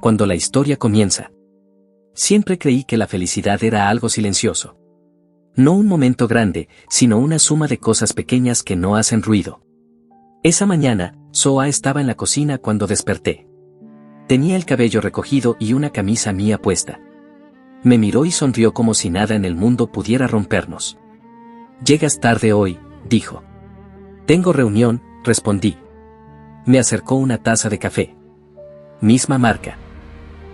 Cuando la historia comienza. Siempre creí que la felicidad era algo silencioso. No un momento grande, sino una suma de cosas pequeñas que no hacen ruido. Esa mañana, Soa estaba en la cocina cuando desperté. Tenía el cabello recogido y una camisa mía puesta. Me miró y sonrió como si nada en el mundo pudiera rompernos. «Llegas tarde hoy», dijo. «Tengo reunión», respondí. Me acercó una taza de café. Misma marca.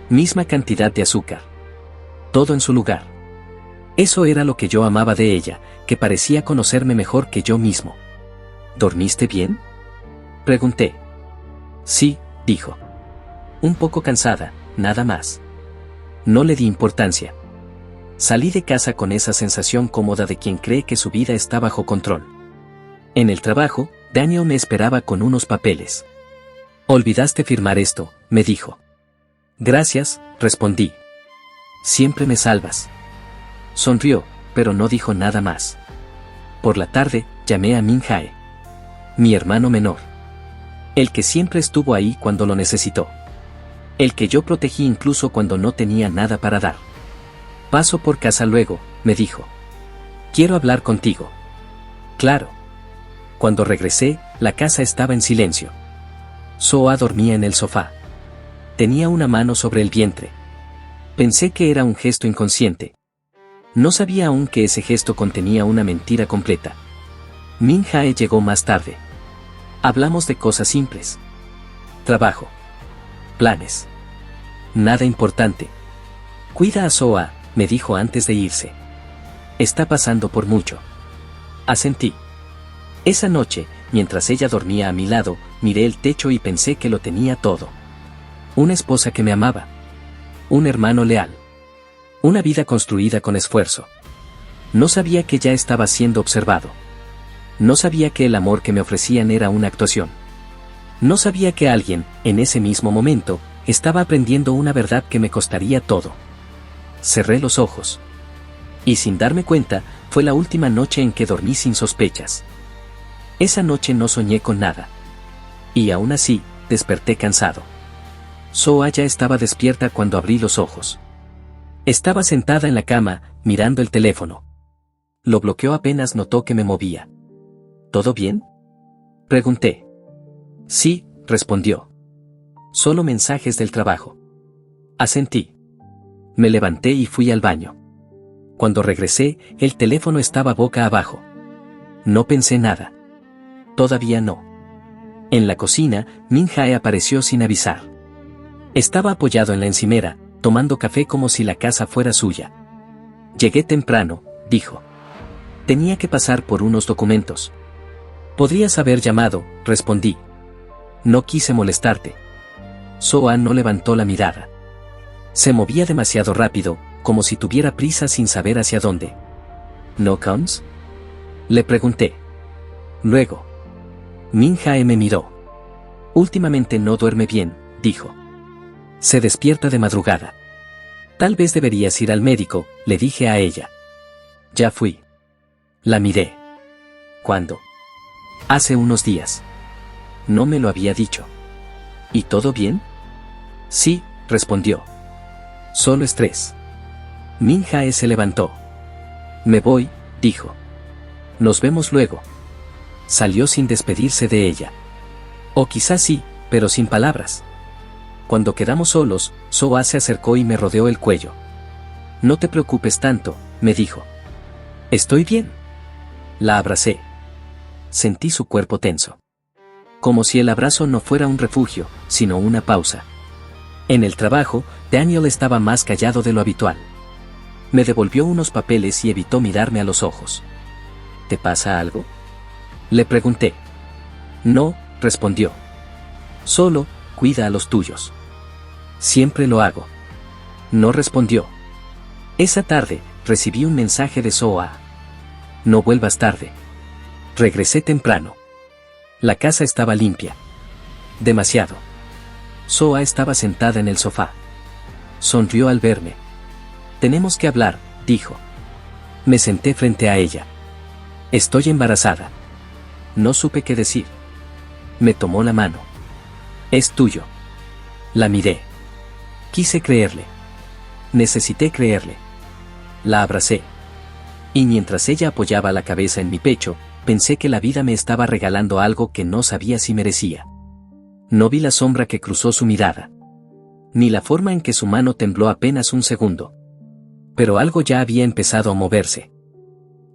Misma cantidad de azúcar. Todo en su lugar. Eso era lo que yo amaba de ella, que parecía conocerme mejor que yo mismo. «¿Dormiste bien?», pregunté. «Sí», dijo. «Un poco cansada, nada más». No le di importancia. Salí de casa con esa sensación cómoda de quien cree que su vida está bajo control. En el trabajo, Daniel me esperaba con unos papeles. «Olvidaste firmar esto», me dijo. «Gracias», respondí. «Siempre me salvas». Sonrió, pero no dijo nada más. Por la tarde, llamé a Min Jae. Mi hermano menor. El que siempre estuvo ahí cuando lo necesitó. El que yo protegí incluso cuando no tenía nada para dar. «Paso por casa luego», me dijo. «Quiero hablar contigo». «Claro». Cuando regresé, la casa estaba en silencio. Soa dormía en el sofá. Tenía una mano sobre el vientre. Pensé que era un gesto inconsciente. No sabía aún que ese gesto contenía una mentira completa. Min Jae llegó más tarde. Hablamos de cosas simples. Trabajo. Planes. Nada importante. «Cuida a Soa», me dijo antes de irse. «Está pasando por mucho». Asentí. Esa noche, mientras ella dormía a mi lado, miré el techo y pensé que lo tenía todo. Una esposa que me amaba. Un hermano leal. Una vida construida con esfuerzo. No sabía que ya estaba siendo observado. No sabía que el amor que me ofrecían era una actuación. No sabía que alguien, en ese mismo momento, estaba aprendiendo una verdad que me costaría todo. Cerré los ojos. Y sin darme cuenta, fue la última noche en que dormí sin sospechas. Esa noche no soñé con nada. Y aún así, desperté cansado. Soa ya estaba despierta cuando abrí los ojos. Estaba sentada en la cama, mirando el teléfono. Lo bloqueó apenas notó que me movía. «¿Todo bien?», pregunté. «Sí», respondió. «Solo mensajes del trabajo». Asentí. Me levanté y fui al baño. Cuando regresé, el teléfono estaba boca abajo. No pensé nada. Todavía no. En la cocina, Min Jae apareció sin avisar. Estaba apoyado en la encimera, tomando café como si la casa fuera suya. «Llegué temprano», dijo. «Tenía que pasar por unos documentos». «Podrías haber llamado», respondí. «No quise molestarte». Soa no levantó la mirada. Se movía demasiado rápido, como si tuviera prisa sin saber hacia dónde. «¿No comes?», le pregunté. Luego. Min Jae me miró. «Últimamente no duerme bien», dijo. «Se despierta de madrugada». «Tal vez deberías ir al médico», le dije a ella. «Ya fui». La miré. «¿Cuándo?». «Hace unos días». «No me lo había dicho». «¿Y todo bien?». «Sí», respondió. «Solo estrés». Min Jae se levantó. «Me voy», dijo. «Nos vemos luego». Salió sin despedirse de ella. O quizás sí, pero sin palabras. Cuando quedamos solos, Soa se acercó y me rodeó el cuello. «No te preocupes tanto», me dijo. «Estoy bien». La abracé. Sentí su cuerpo tenso. Como si el abrazo no fuera un refugio, sino una pausa. En el trabajo, Daniel estaba más callado de lo habitual. Me devolvió unos papeles y evitó mirarme a los ojos. «¿Te pasa algo?», le pregunté. «No», respondió. «Solo, cuida a los tuyos». «Siempre lo hago». No respondió. Esa tarde, recibí un mensaje de Soa. «No vuelvas tarde». Regresé temprano. La casa estaba limpia. Demasiado. Soa estaba sentada en el sofá. Sonrió al verme. «Tenemos que hablar», dijo. Me senté frente a ella. «Estoy embarazada». No supe qué decir. Me tomó la mano. «Es tuyo». La miré. Quise creerle. Necesité creerle. La abracé. Y mientras ella apoyaba la cabeza en mi pecho, pensé que la vida me estaba regalando algo que no sabía si merecía. No vi la sombra que cruzó su mirada, ni la forma en que su mano tembló apenas un segundo. Pero algo ya había empezado a moverse.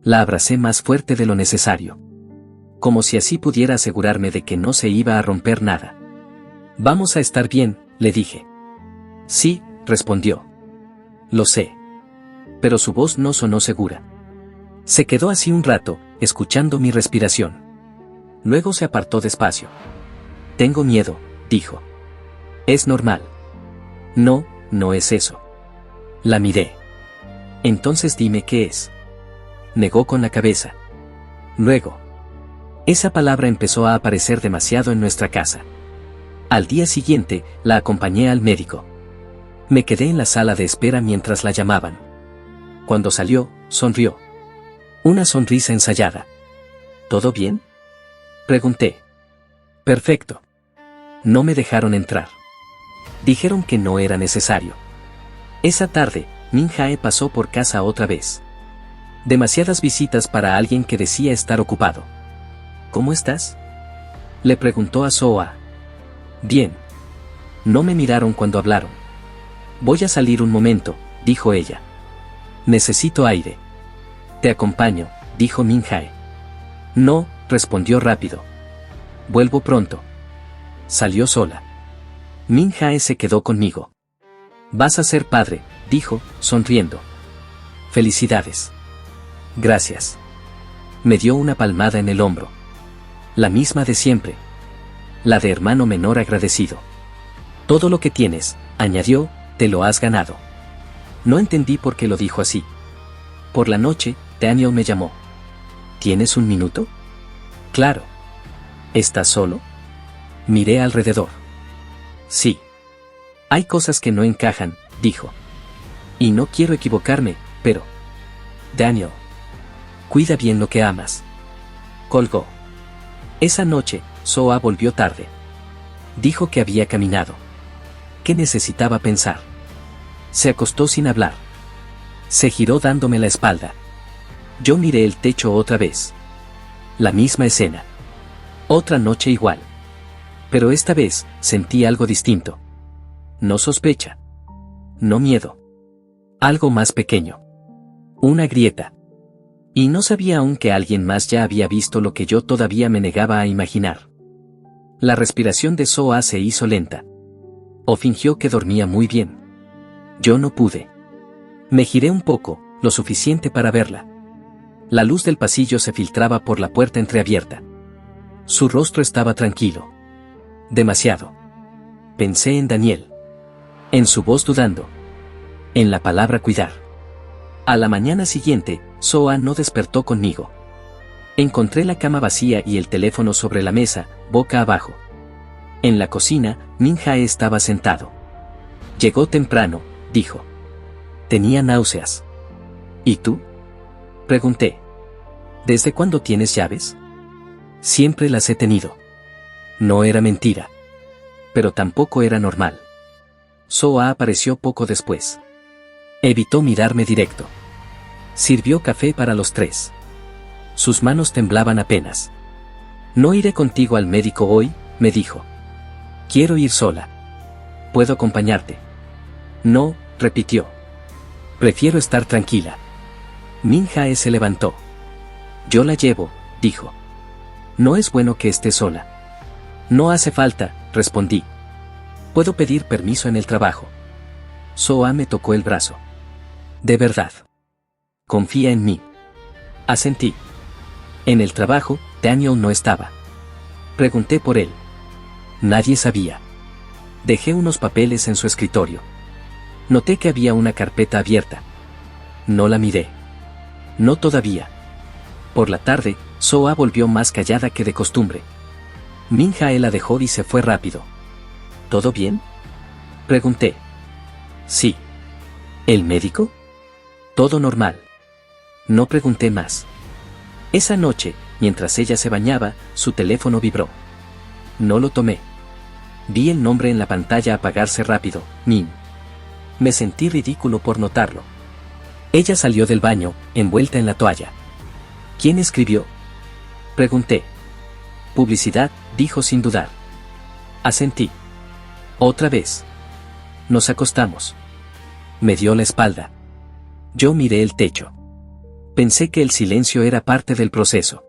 La abracé más fuerte de lo necesario, como si así pudiera asegurarme de que no se iba a romper nada. «Vamos a estar bien», le dije. «Sí», respondió. «Lo sé». Pero su voz no sonó segura. Se quedó así un rato, escuchando mi respiración. Luego se apartó despacio. «Tengo miedo», dijo. «Es normal». «No, no es eso». La miré. «Entonces dime qué es». Negó con la cabeza. Luego, esa palabra empezó a aparecer demasiado en nuestra casa. Al día siguiente, la acompañé al médico. Me quedé en la sala de espera mientras la llamaban. Cuando salió, sonrió. Una sonrisa ensayada. ¿Todo bien?, pregunté. «Perfecto». No me dejaron entrar. Dijeron que no era necesario. Esa tarde, Min Jae pasó por casa otra vez. Demasiadas visitas para alguien que decía estar ocupado. «¿Cómo estás?», le preguntó a So-ah. «Bien». No me miraron cuando hablaron. «Voy a salir un momento», dijo ella. «Necesito aire». «Te acompaño», dijo Min Jae. «No», respondió rápido. «Vuelvo pronto». Salió sola. Min Jae se quedó conmigo. «Vas a ser padre», dijo, sonriendo. «Felicidades». «Gracias». Me dio una palmada en el hombro. La misma de siempre. La de hermano menor agradecido. «Todo lo que tienes», añadió, «te lo has ganado». No entendí por qué lo dijo así. Por la noche, Daniel me llamó. «¿Tienes un minuto?». «Claro». «¿Estás solo?». Miré alrededor. «Sí». «Hay cosas que no encajan», dijo. «Y no quiero equivocarme, pero...». «Daniel, cuida bien lo que amas». Colgó. Esa noche, So-ah volvió tarde. Dijo que había caminado. Que necesitaba pensar. Se acostó sin hablar. Se giró dándome la espalda. Yo miré el techo otra vez. La misma escena. Otra noche igual. Pero esta vez, sentí algo distinto. No sospecha. No miedo. Algo más pequeño. Una grieta. Y no sabía aún que alguien más ya había visto lo que yo todavía me negaba a imaginar. La respiración de So-ah se hizo lenta. O fingió que dormía muy bien. Yo no pude. Me giré un poco, lo suficiente para verla. La luz del pasillo se filtraba por la puerta entreabierta. Su rostro estaba tranquilo. Demasiado. Pensé en Daniel. En su voz dudando. En la palabra cuidar. A la mañana siguiente, So-ah no despertó conmigo. Encontré la cama vacía y el teléfono sobre la mesa, boca abajo. En la cocina, Min Jae estaba sentado. «Llegó temprano», dijo. «Tenía náuseas». «¿Y tú?», pregunté. «¿Desde cuándo tienes llaves?». «Siempre las he tenido». No era mentira. Pero tampoco era normal. So-ah apareció poco después. Evitó mirarme directo. Sirvió café para los tres. Sus manos temblaban apenas. «No iré contigo al médico hoy», me dijo. «Quiero ir sola». «¿Puedo acompañarte?». «No», repitió. «Prefiero estar tranquila». Min Jae se levantó. «Yo la llevo», dijo. «No es bueno que esté sola». «No hace falta», respondí. «Puedo pedir permiso en el trabajo». So-ah me tocó el brazo. «¿De verdad? Confía en mí». Asentí. En el trabajo, Daniel no estaba. Pregunté por él. Nadie sabía. Dejé unos papeles en su escritorio. Noté que había una carpeta abierta. No la miré. No todavía. Por la tarde, So-ah volvió más callada que de costumbre. Min Jae la dejó y se fue rápido. ¿Todo bien?, pregunté. Sí. ¿El médico? Todo normal. No pregunté más. Esa noche, mientras ella se bañaba, su teléfono vibró. No lo tomé. Vi el nombre en la pantalla apagarse rápido, Min. Me sentí ridículo por notarlo. Ella salió del baño, envuelta en la toalla. ¿Quién escribió? Pregunté. Publicidad, dijo sin dudar. Asentí. Otra vez. Nos acostamos. Me dio la espalda. Yo miré el techo. Pensé que el silencio era parte del proceso.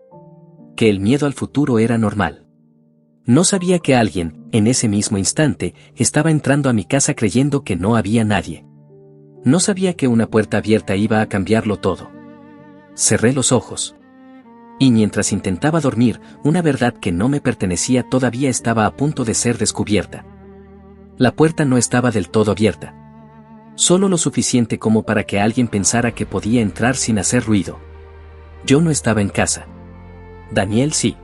Que el miedo al futuro era normal. No sabía que alguien, en ese mismo instante, estaba entrando a mi casa creyendo que no había nadie. No sabía que una puerta abierta iba a cambiarlo todo. Cerré los ojos. Y mientras intentaba dormir, una verdad que no me pertenecía todavía estaba a punto de ser descubierta. La puerta no estaba del todo abierta. Solo lo suficiente como para que alguien pensara que podía entrar sin hacer ruido. Yo no estaba en casa. Daniel sí.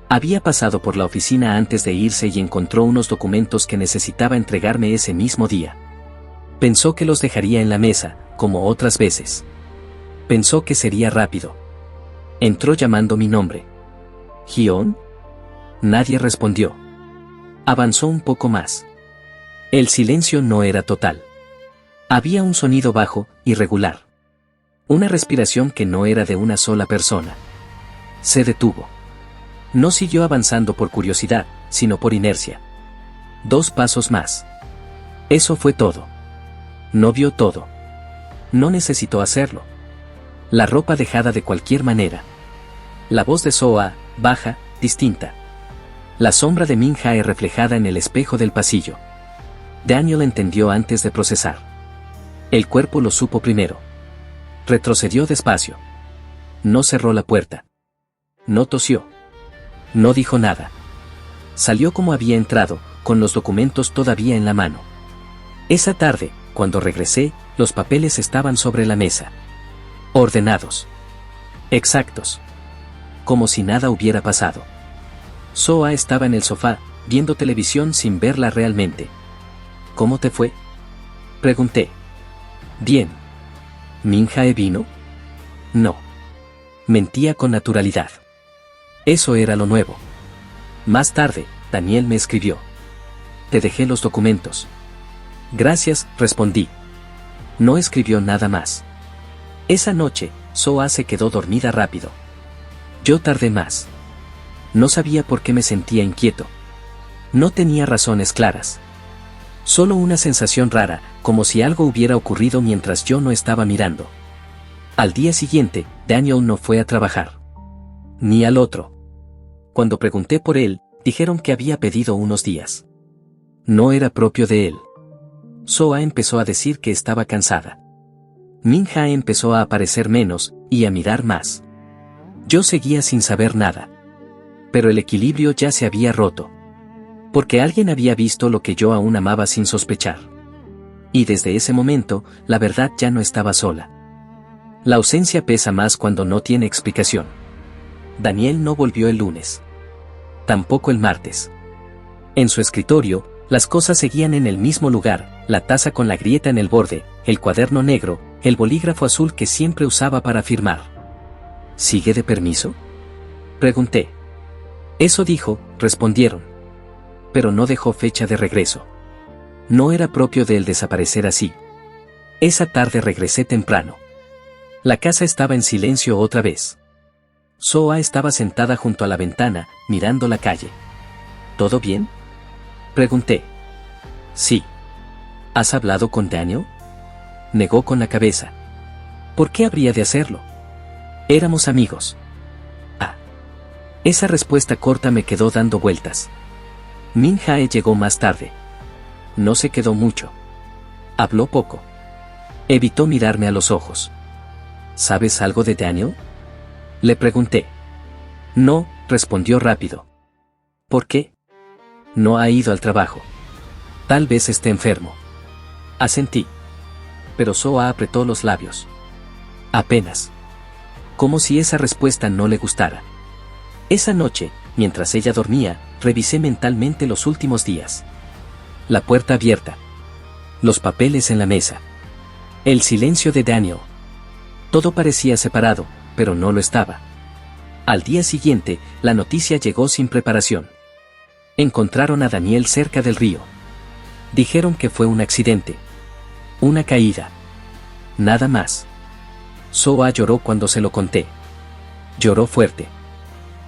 Había pasado por la oficina antes de irse y encontró unos documentos que necesitaba entregarme ese mismo día. Pensó que los dejaría en la mesa, como otras veces. Pensó que sería rápido. Entró llamando mi nombre. ¿Gion? Nadie respondió. Avanzó un poco más. El silencio no era total. Había un sonido bajo, irregular. Una respiración que no era de una sola persona. Se detuvo. No siguió avanzando por curiosidad, sino por inercia. 2 pasos más. Eso fue todo. No vio todo. No necesitó hacerlo. La ropa dejada de cualquier manera. La voz de Soa, baja, distinta. La sombra de Min Jae reflejada en el espejo del pasillo. Daniel entendió antes de procesar. El cuerpo lo supo primero. Retrocedió despacio. No cerró la puerta. No tosió. No dijo nada. Salió como había entrado, con los documentos todavía en la mano. Esa tarde, cuando regresé, los papeles estaban sobre la mesa. Ordenados. Exactos. Como si nada hubiera pasado. Soa estaba en el sofá, viendo televisión sin verla realmente. ¿Cómo te fue? Pregunté. Bien. ¿Min Jae vino? No. Mentía con naturalidad. Eso era lo nuevo. Más tarde, Daniel me escribió. Te dejé los documentos. Gracias, respondí. No escribió nada más. Esa noche, Soa se quedó dormida rápido. Yo tardé más. No sabía por qué me sentía inquieto. No tenía razones claras. Solo una sensación rara, como si algo hubiera ocurrido mientras yo no estaba mirando. Al día siguiente, Daniel no fue a trabajar. Ni al otro. Cuando pregunté por él, dijeron que había pedido unos días. No era propio de él. Soa empezó a decir que estaba cansada. Min Jae empezó a aparecer menos, y a mirar más. Yo seguía sin saber nada. Pero el equilibrio ya se había roto. Porque alguien había visto lo que yo aún amaba sin sospechar. Y desde ese momento, la verdad ya no estaba sola. La ausencia pesa más cuando no tiene explicación. Daniel no volvió el lunes. Tampoco el martes. En su escritorio, las cosas seguían en el mismo lugar, la taza con la grieta en el borde, el cuaderno negro, el bolígrafo azul que siempre usaba para firmar. ¿Sigue de permiso? Pregunté. Eso dijo, respondieron. Pero no dejó fecha de regreso. No era propio de él desaparecer así. Esa tarde regresé temprano. La casa estaba en silencio otra vez. Soa estaba sentada junto a la ventana, mirando la calle. ¿Todo bien? Pregunté. Sí. ¿Has hablado con Daniel? Negó con la cabeza. ¿Por qué habría de hacerlo? Éramos amigos. Ah. Esa respuesta corta me quedó dando vueltas. Min Jae llegó más tarde. No se quedó mucho. Habló poco. Evitó mirarme a los ojos. ¿Sabes algo de Daniel? Le pregunté. No, respondió rápido. ¿Por qué? No ha ido al trabajo. Tal vez esté enfermo. Asentí. Pero Soa apretó los labios. Apenas. Como si esa respuesta no le gustara. Esa noche, mientras ella dormía, revisé mentalmente los últimos días. La puerta abierta. Los papeles en la mesa. El silencio de Daniel. Todo parecía separado, pero no lo estaba. Al día siguiente, la noticia llegó sin preparación. Encontraron a Daniel cerca del río. Dijeron que fue un accidente. Una caída. Nada más. Soa lloró cuando se lo conté. Lloró fuerte.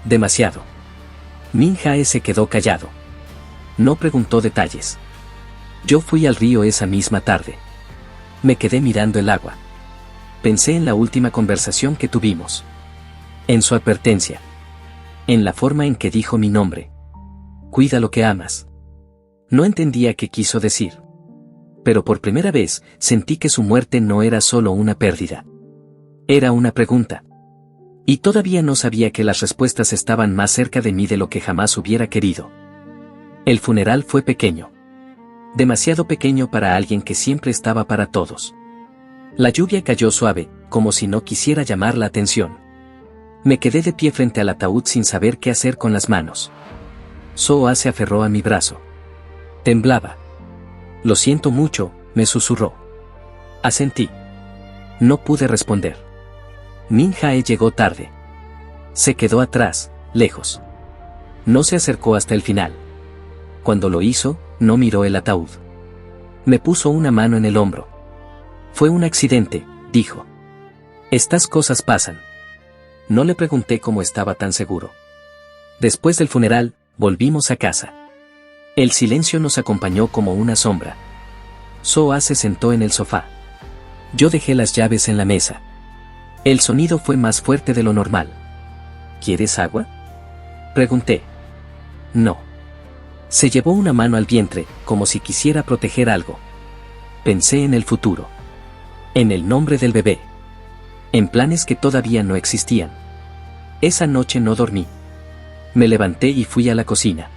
Demasiado. Min Jae se quedó callado. No preguntó detalles. Yo fui al río esa misma tarde. Me quedé mirando el agua. Pensé en la última conversación que tuvimos. En su advertencia. En la forma en que dijo mi nombre. Cuida lo que amas. No entendía qué quiso decir. Pero por primera vez sentí que su muerte no era solo una pérdida. Era una pregunta. Y todavía no sabía que las respuestas estaban más cerca de mí de lo que jamás hubiera querido. El funeral fue pequeño. Demasiado pequeño para alguien que siempre estaba para todos. La lluvia cayó suave, como si no quisiera llamar la atención. Me quedé de pie frente al ataúd sin saber qué hacer con las manos. Soa se aferró a mi brazo. Temblaba. Lo siento mucho, me susurró. Asentí. No pude responder. Min Jae llegó tarde. Se quedó atrás, lejos. No se acercó hasta el final. Cuando lo hizo, no miró el ataúd. Me puso una mano en el hombro. Fue un accidente, dijo. Estas cosas pasan. No le pregunté cómo estaba tan seguro. Después del funeral, volvimos a casa. El silencio nos acompañó como una sombra. Soa se sentó en el sofá. Yo dejé las llaves en la mesa. El sonido fue más fuerte de lo normal. ¿Quieres agua? Pregunté. No. Se llevó una mano al vientre, como si quisiera proteger algo. Pensé en el futuro. En el nombre del bebé. En planes que todavía no existían. Esa noche no dormí. Me levanté y fui a la cocina.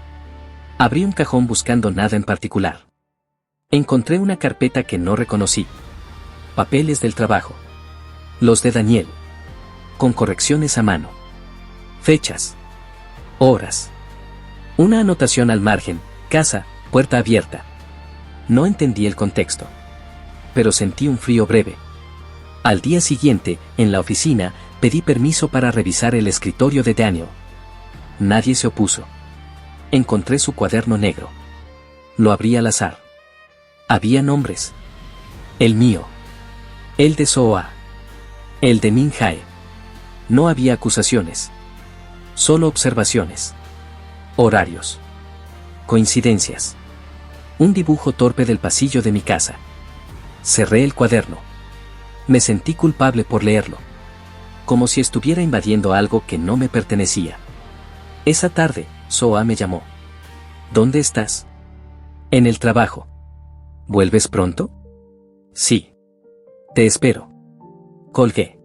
Abrí un cajón buscando nada en particular. Encontré una carpeta que no reconocí. Papeles del trabajo. Los de Daniel. Con correcciones a mano. Fechas. Horas. Una anotación al margen, casa, puerta abierta. No entendí el contexto. Pero sentí un frío breve. Al día siguiente, en la oficina, pedí permiso para revisar el escritorio de Daniel. Nadie se opuso. Encontré su cuaderno negro. Lo abrí al azar. Había nombres. El mío. El de Soa. El de Min Jae. No había acusaciones. Solo observaciones. Horarios. Coincidencias. Un dibujo torpe del pasillo de mi casa. Cerré el cuaderno. Me sentí culpable por leerlo. Como si estuviera invadiendo algo que no me pertenecía. Esa tarde, Soa me llamó. ¿Dónde estás? En el trabajo. ¿Vuelves pronto? Sí. Te espero. Colgué.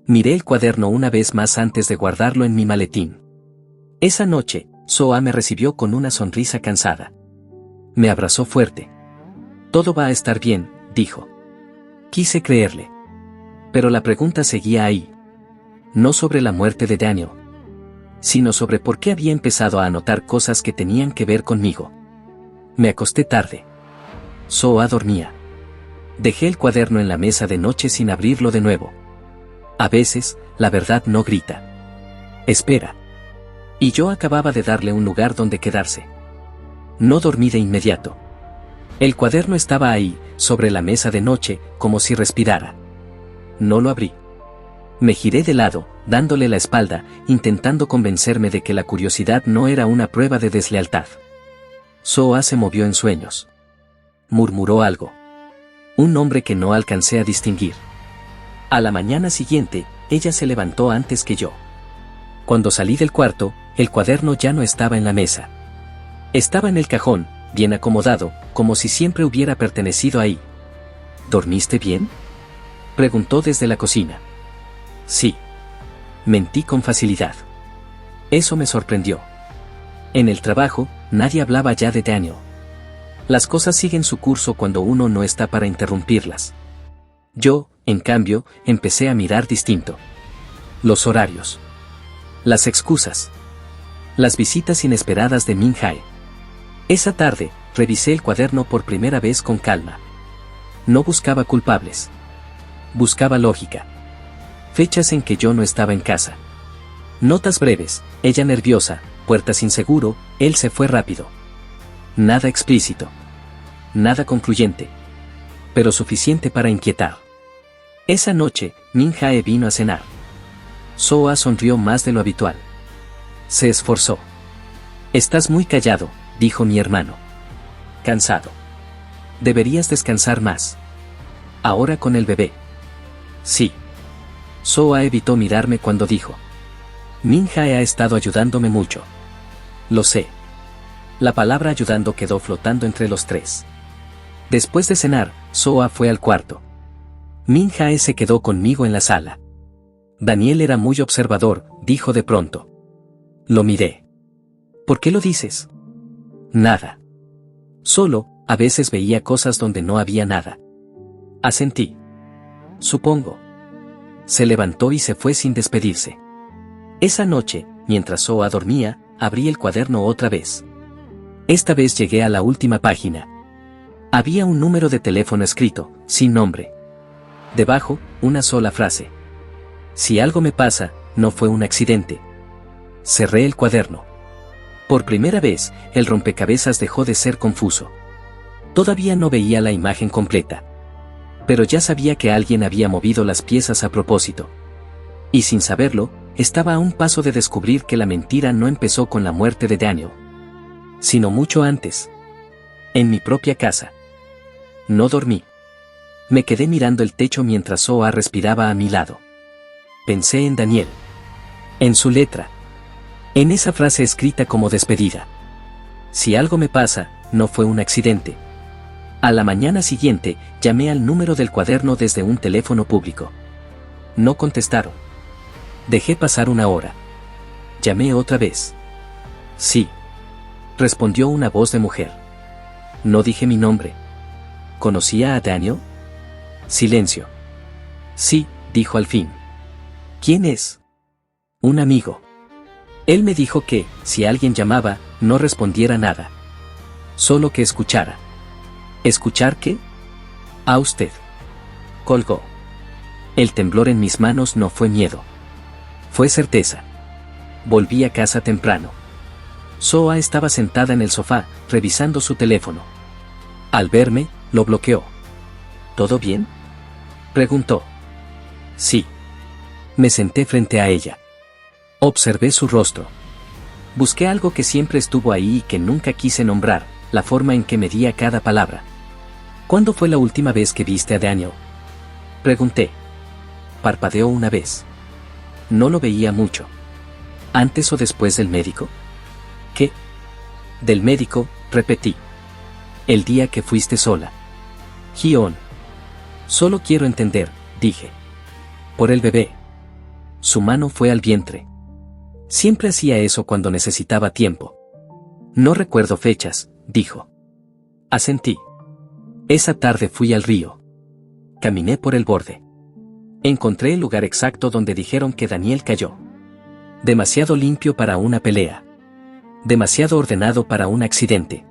Miré el cuaderno una vez más antes de guardarlo en mi maletín. Esa noche, Soa me recibió con una sonrisa cansada. Me abrazó fuerte. Todo va a estar bien, dijo. Quise creerle. Pero la pregunta seguía ahí. No sobre la muerte de Daniel, sino sobre por qué había empezado a anotar cosas que tenían que ver conmigo. Me acosté tarde. Soa dormía. Dejé el cuaderno en la mesa de noche sin abrirlo de nuevo. A veces, la verdad no grita. Espera. Y yo acababa de darle un lugar donde quedarse. No dormí de inmediato. El cuaderno estaba ahí, sobre la mesa de noche, como si respirara. No lo abrí. Me giré de lado, dándole la espalda, intentando convencerme de que la curiosidad no era una prueba de deslealtad. Soa se movió en sueños. Murmuró algo. Un nombre que no alcancé a distinguir. A la mañana siguiente, ella se levantó antes que yo. Cuando salí del cuarto, el cuaderno ya no estaba en la mesa. Estaba en el cajón, bien acomodado, como si siempre hubiera pertenecido ahí. ¿Dormiste bien?, preguntó desde la cocina. Sí. Mentí con facilidad. Eso me sorprendió. En el trabajo, nadie hablaba ya de Daniel. Las cosas siguen su curso cuando uno no está para interrumpirlas. Yo, en cambio, empecé a mirar distinto. Los horarios. Las excusas. Las visitas inesperadas de Min Jae. Esa tarde, revisé el cuaderno por primera vez con calma. No buscaba culpables. Buscaba lógica. Fechas en que yo no estaba en casa. Notas breves, ella nerviosa, puertas inseguro, él se fue rápido. Nada explícito. Nada concluyente. pero suficiente para inquietar. Esa noche, Min Jae vino a cenar. Soa sonrió más de lo habitual. Se esforzó. Estás muy callado, dijo mi hermano. Cansado. Deberías descansar más. Ahora con el bebé. Sí. Soa evitó mirarme cuando dijo. Min Jae ha estado ayudándome mucho. Lo sé. La palabra ayudando quedó flotando entre los tres. Después de cenar, Soa fue al cuarto. Min Jae se quedó conmigo en la sala. Daniel era muy observador, dijo de pronto. Lo miré. ¿Por qué lo dices? Nada. Solo, a veces veía cosas donde no había nada. Asentí. Supongo. Se levantó y se fue sin despedirse. Esa noche, mientras Soa dormía, abrí el cuaderno otra vez. Esta vez llegué a la última página. Había un número de teléfono escrito, sin nombre. Debajo, una sola frase. Si algo me pasa, no fue un accidente. Cerré el cuaderno. Por primera vez, el rompecabezas dejó de ser confuso. Todavía no veía la imagen completa. Pero ya sabía que alguien había movido las piezas a propósito. Y sin saberlo, estaba a un paso de descubrir que la mentira no empezó con la muerte de Daniel, sino mucho antes. En mi propia casa. No dormí. Me quedé mirando el techo mientras Soa respiraba a mi lado. Pensé en Daniel. En su letra. En esa frase escrita como despedida. Si algo me pasa, no fue un accidente. A la mañana siguiente, llamé al número del cuaderno desde un teléfono público. No contestaron. Dejé pasar una hora. Llamé otra vez. Sí. Respondió una voz de mujer. No dije mi nombre. ¿Conocía a Daniel? Silencio. Sí, dijo al fin. ¿Quién es? Un amigo. Él me dijo que, si alguien llamaba, no respondiera nada. Solo que escuchara. ¿Escuchar qué? A usted. Colgó. El temblor en mis manos no fue miedo. Fue certeza. Volví a casa temprano. Soa estaba sentada en el sofá, revisando su teléfono. Al verme, lo bloqueó. ¿Todo bien?, preguntó. Sí. Me senté frente a ella. Observé su rostro. Busqué algo que siempre estuvo ahí y que nunca quise nombrar, la forma en que medía cada palabra. ¿Cuándo fue la última vez que viste a Daniel?, pregunté. Parpadeó una vez. No lo veía mucho. ¿Antes o después del médico? ¿Qué? Del médico, repetí. El día que fuiste sola. Gion. Solo quiero entender, dije. Por el bebé. Su mano fue al vientre. Siempre hacía eso cuando necesitaba tiempo. No recuerdo fechas, dijo. Asentí. Esa tarde fui al río. Caminé por el borde. Encontré el lugar exacto donde dijeron que Daniel cayó. Demasiado limpio para una pelea. Demasiado ordenado para un accidente.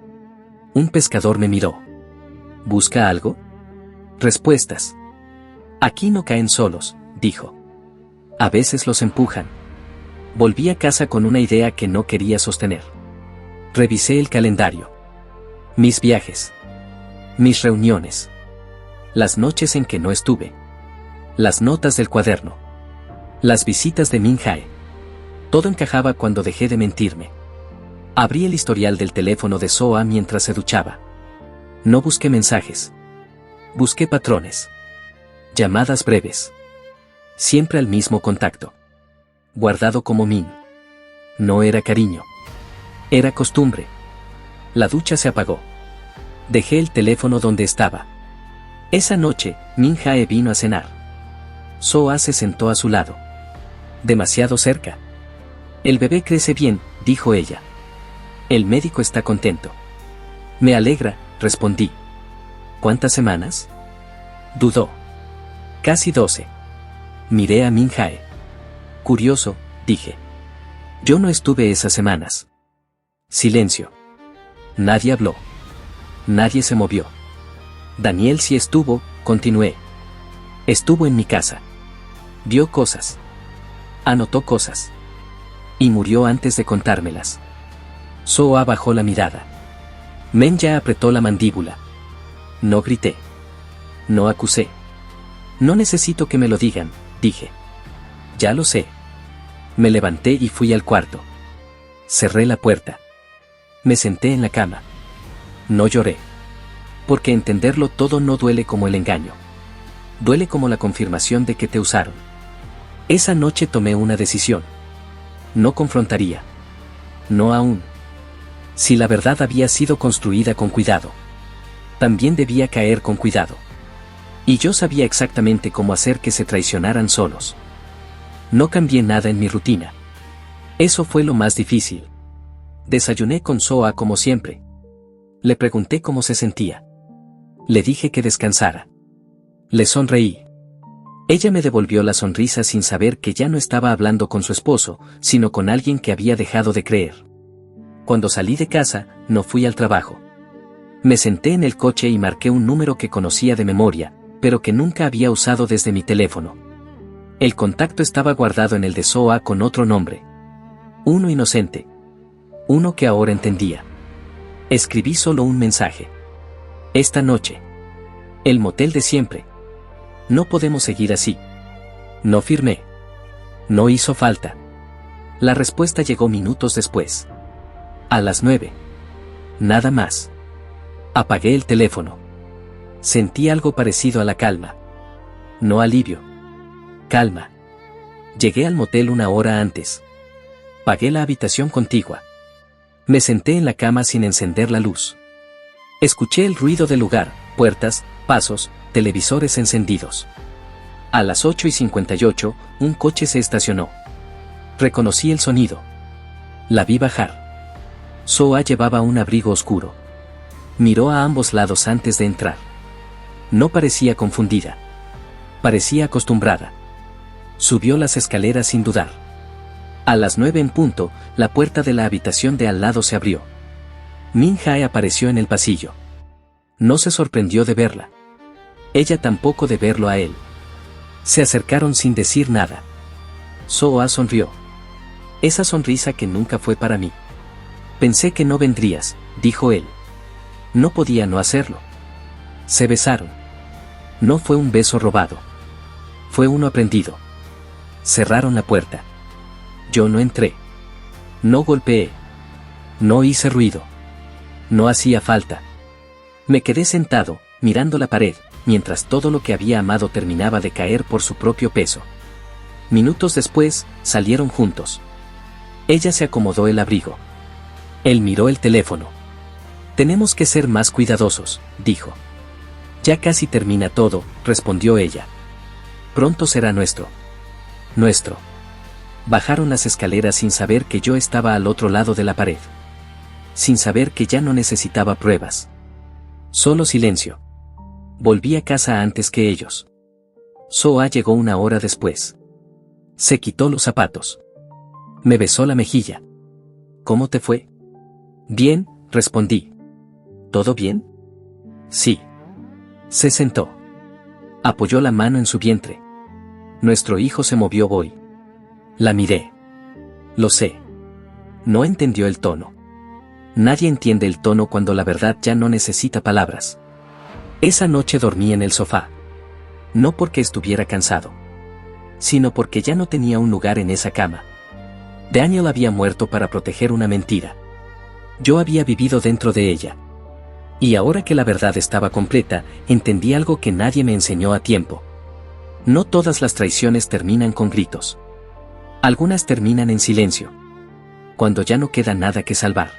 Un pescador me miró. ¿Busca algo? Respuestas. Aquí no caen solos, dijo. A veces los empujan. Volví a casa con una idea que no quería sostener. Revisé el calendario. Mis viajes. Mis reuniones. Las noches en que no estuve. Las notas del cuaderno. Las visitas de Min Jae. Todo encajaba cuando dejé de mentirme. Abrí el historial del teléfono de Soa mientras se duchaba. No busqué mensajes. Busqué patrones. Llamadas breves. Siempre al mismo contacto. Guardado como Min. No era cariño. Era costumbre. La ducha se apagó. Dejé el teléfono donde estaba. Esa noche, Min Jae vino a cenar. Soa se sentó a su lado. Demasiado cerca. El bebé crece bien, dijo ella. El médico está contento. Me alegra, respondí. ¿Cuántas semanas? Dudó. Casi 12. Miré a Min Jae. Curioso, dije. Yo no estuve esas semanas. Silencio. Nadie habló. Nadie se movió. Daniel sí estuvo, continué. Estuvo en mi casa. Vio cosas. Anotó cosas. Y murió antes de contármelas. Soa bajó la mirada. Men ya apretó la mandíbula. No grité. No acusé. No necesito que me lo digan, dije. Ya lo sé. Me levanté y fui al cuarto. Cerré la puerta. Me senté en la cama. No lloré. Porque entenderlo todo no duele como el engaño. Duele como la confirmación de que te usaron. Esa noche tomé una decisión. No confrontaría. No aún. Si la verdad había sido construida con cuidado, también debía caer con cuidado. Y yo sabía exactamente cómo hacer que se traicionaran solos. No cambié nada en mi rutina. Eso fue lo más difícil. Desayuné con Soa como siempre. Le pregunté cómo se sentía. Le dije que descansara. Le sonreí. Ella me devolvió la sonrisa sin saber que ya no estaba hablando con su esposo, sino con alguien que había dejado de creer. Cuando salí de casa, no fui al trabajo. Me senté en el coche y marqué un número que conocía de memoria, pero que nunca había usado desde mi teléfono. El contacto estaba guardado en el de Soa con otro nombre. Uno inocente. Uno que ahora entendía. Escribí solo un mensaje. Esta noche. El motel de siempre. No podemos seguir así. No firmé. No hizo falta. La respuesta llegó minutos después. A las 9. Nada más. Apagué el teléfono. Sentí algo parecido a la calma. No alivio. Calma. Llegué al motel una hora antes. Pagué la habitación contigua. Me senté en la cama sin encender la luz. Escuché el ruido del lugar, puertas, pasos, televisores encendidos. A las 8:58, un coche se estacionó. Reconocí el sonido. La vi bajar. Soa llevaba un abrigo oscuro. Miró a ambos lados antes de entrar. No parecía confundida. Parecía acostumbrada. Subió las escaleras sin dudar. A las 9 en punto, la puerta de la habitación de al lado se abrió. Min Jae apareció en el pasillo. No se sorprendió de verla. Ella tampoco de verlo a él. Se acercaron sin decir nada. Soa sonrió. Esa sonrisa que nunca fue para mí. Pensé que no vendrías, dijo él. No podía no hacerlo. Se besaron. No fue un beso robado. Fue uno aprendido. Cerraron la puerta. Yo no entré. No golpeé. No hice ruido. No hacía falta. Me quedé sentado, mirando la pared, mientras todo lo que había amado terminaba de caer por su propio peso. Minutos después, salieron juntos. Ella se acomodó el abrigo. Él miró el teléfono. Tenemos que ser más cuidadosos, dijo. Ya casi termina todo, respondió ella. Pronto será nuestro. Nuestro. Bajaron las escaleras sin saber que yo estaba al otro lado de la pared. Sin saber que ya no necesitaba pruebas. Solo silencio. Volví a casa antes que ellos. Soa llegó una hora después. Se quitó los zapatos. Me besó la mejilla. ¿Cómo te fue? Bien, respondí. ¿Todo bien? Sí. Se sentó. Apoyó la mano en su vientre. Nuestro hijo se movió hoy. La miré. Lo sé. No entendió el tono. Nadie entiende el tono cuando la verdad ya no necesita palabras. Esa noche dormí en el sofá. No porque estuviera cansado, sino porque ya no tenía un lugar en esa cama. Daniel había muerto para proteger una mentira. Yo había vivido dentro de ella. Y ahora que la verdad estaba completa, entendí algo que nadie me enseñó a tiempo. No todas las traiciones terminan con gritos. Algunas terminan en silencio. Cuando ya no queda nada que salvar.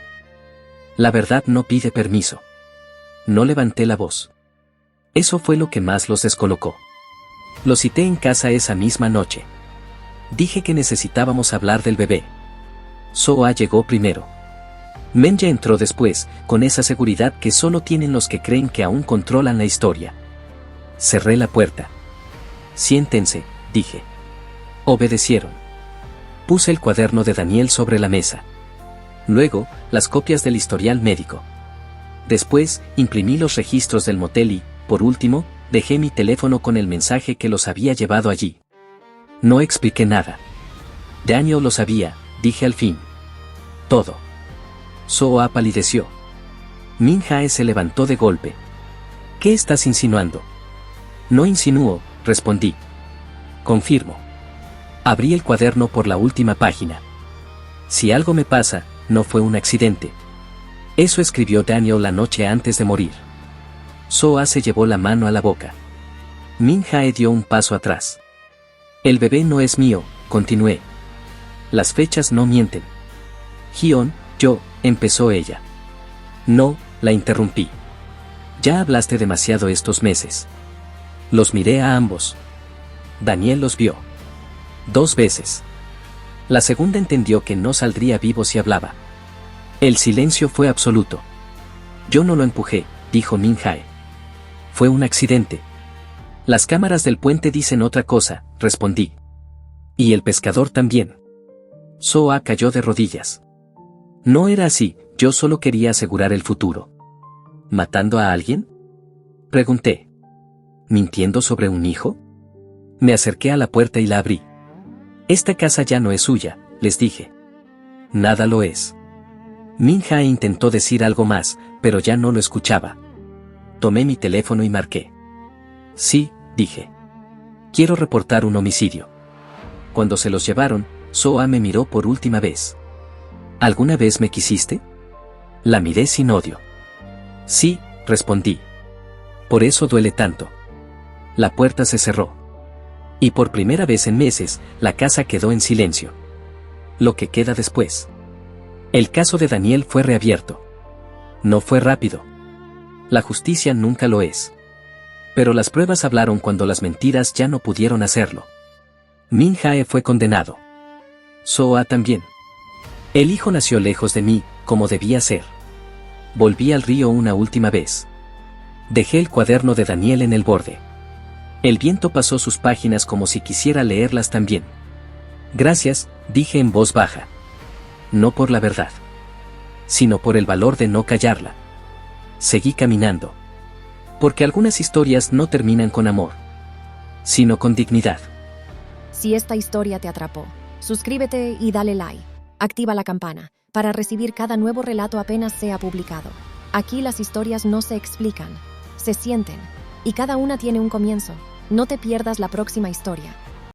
La verdad no pide permiso. No levanté la voz. Eso fue lo que más los descolocó. Lo cité en casa esa misma noche. Dije que necesitábamos hablar del bebé. Soa llegó primero. Menya entró después, con esa seguridad que solo tienen los que creen que aún controlan la historia. Cerré la puerta. Siéntense, dije. Obedecieron. Puse el cuaderno de Daniel sobre la mesa. Luego, las copias del historial médico. Después, imprimí los registros del motel y, por último, dejé mi teléfono con el mensaje que los había llevado allí. No expliqué nada. Daniel lo sabía, dije al fin. Todo. Soa palideció. Min Jae se levantó de golpe. ¿Qué estás insinuando? No insinúo, respondí. Confirmo. Abrí el cuaderno por la última página. Si algo me pasa, no fue un accidente. Eso escribió Daniel la noche antes de morir. So-ah se llevó la mano a la boca. Min-jae dio un paso atrás. El bebé no es mío, continué. Las fechas no mienten. Hyun, empezó ella. No, la interrumpí. Ya hablaste demasiado estos meses. Los miré a ambos. Daniel los vio. 2 veces. La segunda entendió que no saldría vivo si hablaba. El silencio fue absoluto. Yo no lo empujé, dijo Min-jae. Fue un accidente. Las cámaras del puente dicen otra cosa, respondí. Y el pescador también. So-ah cayó de rodillas. No era así, yo solo quería asegurar el futuro. ¿Matando a alguien?, pregunté. ¿Mintiendo sobre un hijo? Me acerqué a la puerta y la abrí. Esta casa ya no es suya, les dije. Nada lo es. Min-jae intentó decir algo más, pero ya no lo escuchaba. Tomé mi teléfono y marqué. Sí, dije. Quiero reportar un homicidio. Cuando se los llevaron, So-ah me miró por última vez. ¿Alguna vez me quisiste? La miré sin odio. Sí, respondí. Por eso duele tanto. La puerta se cerró. Y por primera vez en meses, la casa quedó en silencio. Lo que queda después. El caso de Daniel fue reabierto. No fue rápido. La justicia nunca lo es. Pero las pruebas hablaron cuando las mentiras ya no pudieron hacerlo. Min-jae fue condenado. So-ah también. El hijo nació lejos de mí, como debía ser. Volví al río una última vez. Dejé el cuaderno de Daniel en el borde. El viento pasó sus páginas como si quisiera leerlas también. Gracias, dije en voz baja. No por la verdad, sino por el valor de no callarla. Seguí caminando. Porque algunas historias no terminan con amor, sino con dignidad. Si esta historia te atrapó, suscríbete y dale like. Activa la campana para recibir cada nuevo relato apenas sea publicado. Aquí las historias no se explican, se sienten, y cada una tiene un comienzo. No te pierdas la próxima historia.